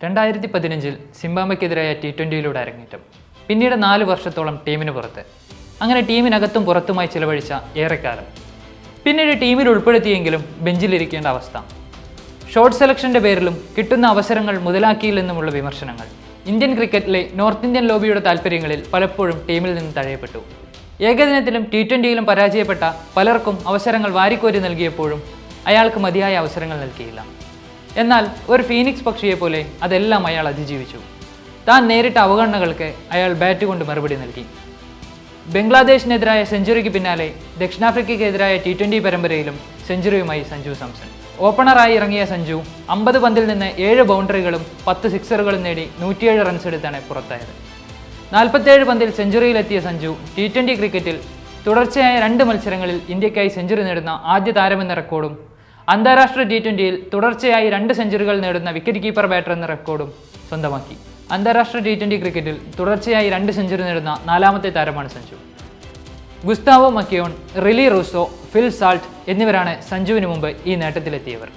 2015 സിംബാബ്വെക്കെതിരായ T20 അരങ്ങേറ്റം. പിന്നീട് 4 വർഷത്തോളം ടീമിന് പുറത്ത്. അങ്ങനെ ടീമിനകത്തും പുറത്തുമായി ചിലവഴിച്ച ഏറെക്കാലം. പിന്നീട് ടീമിൽ ഉൾപ്പെടുത്തിയെങ്കിലും ബെഞ്ചിലിരിക്കേണ്ട അവസ്ഥ. ഷോർട്ട് സെലക്ഷൻ്റെ പേരിലും കിട്ടുന്ന അവസരങ്ങൾ മുതലാക്കിയില്ലെന്നുമുള്ള വിമർശനങ്ങൾ. ഇന്ത്യൻ ക്രിക്കറ്റിലെ നോർത്ത് ഇന്ത്യൻ ലോബിയുടെ താൽപ്പര്യങ്ങളിൽ പലപ്പോഴും ടീമിൽ നിന്ന് തഴയപ്പെട്ടു. ഏകദിനത്തിലും T20 പരാജയപ്പെട്ട പലർക്കും അവസരങ്ങൾ വാരിക്കോരി നൽകിയപ്പോഴും അയാൾക്ക് മതിയായ അവസരങ്ങൾ നൽകിയില്ല. എന്നാൽ ഒരു ഫീനിക്സ് പക്ഷിയെപ്പോലെ അതെല്ലാം അയാൾ അതിജീവിച്ചു. താൻ നേരിട്ട അവഗണനകൾക്ക് അയാൾ ബാറ്റ് കൊണ്ട് മറുപടി നൽകി. ബംഗ്ലാദേശിനെതിരായ സെഞ്ചുറിക്ക് പിന്നാലെ ദക്ഷിണാഫ്രിക്കയ്ക്കെതിരായ T20 പരമ്പരയിലും സെഞ്ചുറിയുമായി സഞ്ജു സാംസൺ. ഓപ്പണറായി ഇറങ്ങിയ സഞ്ജു 50 പന്തിൽ നിന്ന് 7 ബൗണ്ടറികളും 10 സിക്സറുകളും നേടി 107 റൺസ് എടുത്താണ് പുറത്തായത്. 47 പന്തിൽ സെഞ്ചുറിയിലെത്തിയ സഞ്ജു T20 ക്രിക്കറ്റിൽ തുടർച്ചയായ 2 മത്സരങ്ങളിൽ ഇന്ത്യക്കായി സെഞ്ചുറി നേടുന്ന ആദ്യ താരമെന്ന റെക്കോർഡും അന്താരാഷ്ട്ര T20 തുടർച്ചയായി 2 സെഞ്ചുറികൾ നേടുന്ന വിക്കറ്റ് കീപ്പർ ബാറ്റർ എന്ന റെക്കോർഡും സ്വന്തമാക്കി. അന്താരാഷ്ട്ര T20 ക്രിക്കറ്റിൽ തുടർച്ചയായി 2 സെഞ്ചുറി നേടുന്ന 4ാമത്തെ താരമാണ് Sanju. Gustav McKeon, Rilee Rossouw, Phil Salt എന്നിവരാണ് സഞ്ജുവിന് മുമ്പ് ഈ നേട്ടത്തിലെത്തിയവർ.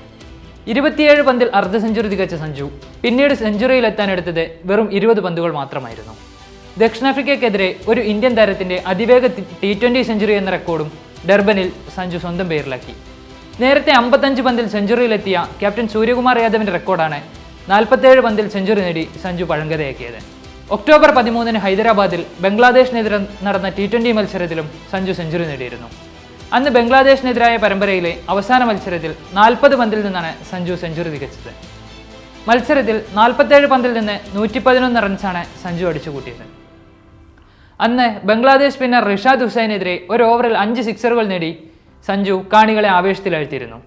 27 പന്തിൽ അർദ്ധ സെഞ്ചുറി തികച്ച സഞ്ജു പിന്നീട് സെഞ്ചുറിയിലെത്താനെടുത്തത് വെറും 20 പന്തുകൾ മാത്രമായിരുന്നു. ദക്ഷിണാഫ്രിക്കയ്ക്കെതിരെ ഒരു ഇന്ത്യൻ താരത്തിൻ്റെ അതിവേഗ T20 സെഞ്ചുറി എന്ന റെക്കോർഡും ഡർബനിൽ സഞ്ജു സ്വന്തം പേരിലാക്കി. നേരത്തെ 55 പന്തിൽ സെഞ്ചുറിയിലെത്തിയ ക്യാപ്റ്റൻ സൂര്യകുമാർ യാദവിൻ്റെ റെക്കോർഡാണ് 47 പന്തിൽ സെഞ്ചുറി നേടി സഞ്ജു പഴങ്കഥയാക്കിയത്. ഒക്ടോബർ 13 ഹൈദരാബാദിൽ ബംഗ്ലാദേശിനെതിരെ നടന്ന T20 മത്സരത്തിലും സഞ്ജു സെഞ്ചുറി നേടിയിരുന്നു. അന്ന് ബംഗ്ലാദേശിനെതിരായ പരമ്പരയിലെ അവസാന മത്സരത്തിൽ 40 പന്തിൽ നിന്നാണ് സഞ്ജു സെഞ്ചുറി തികച്ചത്. മത്സരത്തിൽ 47 പന്തിൽ നിന്ന് 111 റൺസാണ് സഞ്ജു അടിച്ചുകൂട്ടിയത്. അന്ന് ബംഗ്ലാദേശ് സ്പിന്നർ റിഷാദ് ഹുസൈനെതിരെ ഒരു ഓവറിൽ 5 സിക്സറുകൾ നേടി സഞ്ജു കാണികളെ ആവേശത്തിലാഴ്ത്തിയിരുന്നു.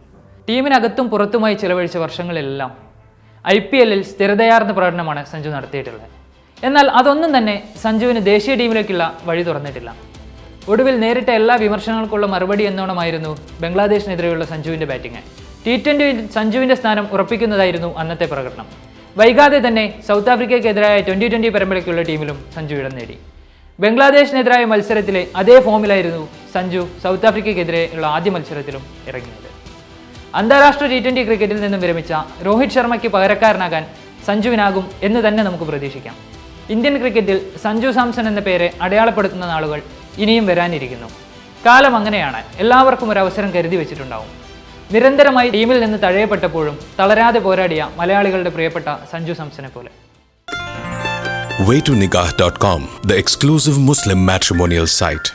ടീമിനകത്തും പുറത്തുമായി ചിലവഴിച്ച വർഷങ്ങളിലെല്ലാം IPL സ്ഥിരതയാർന്ന പ്രകടനമാണ് സഞ്ജു നടത്തിയിട്ടുള്ളത്. എന്നാൽ അതൊന്നും തന്നെ സഞ്ജുവിന് ദേശീയ ടീമിലേക്കുള്ള വഴി തുറന്നിട്ടില്ല. ഒടുവിൽ നേരിട്ട എല്ലാ വിമർശനങ്ങൾക്കുള്ള മറുപടി എന്നോണമായിരുന്നു ബംഗ്ലാദേശിനെതിരെയുള്ള സഞ്ജുവിൻ്റെ ബാറ്റിംഗ്. T20 സഞ്ജുവിൻ്റെ സ്ഥാനം ഉറപ്പിക്കുന്നതായിരുന്നു അന്നത്തെ പ്രകടനം. വൈകാതെ തന്നെ സൗത്ത് ആഫ്രിക്കയ്ക്കെതിരായ 2020 പരമ്പരയ്ക്കുള്ള ടീമിലും സഞ്ജു ഇടം നേടി. ബംഗ്ലാദേശിനെതിരായ മത്സരത്തിലെ അതേ ഫോമിലായിരുന്നു സഞ്ജു സൗത്ത് ആഫ്രിക്കയ്ക്കെതിരെയുള്ള ആദ്യ മത്സരത്തിലും ഇറങ്ങിയത്. അന്താരാഷ്ട്ര T20 ക്രിക്കറ്റിൽ നിന്നും വിരമിച്ച രോഹിത് ശർമ്മയ്ക്ക് പകരക്കാരനാകാൻ സഞ്ജുവിനാകും എന്ന് തന്നെ നമുക്ക് പ്രതീക്ഷിക്കാം. ഇന്ത്യൻ ക്രിക്കറ്റിൽ സഞ്ജു സാംസൺ എന്ന പേര് അടയാളപ്പെടുത്തുന്ന നാളുകൾ ഇനിയും വരാനിരിക്കുന്നു. കാലം അങ്ങനെയാണ്, എല്ലാവർക്കും ഒരു അവസരം കരുതി വെച്ചിട്ടുണ്ടാവും. നിരന്തരമായി ടീമിൽ നിന്ന് തഴയപ്പെട്ടപ്പോഴും തളരാതെ പോരാടിയ മലയാളികളുടെ പ്രിയപ്പെട്ട സഞ്ജു സാംസനെ പോലെ. Waytonikah.com, the exclusive Muslim matrimonial site.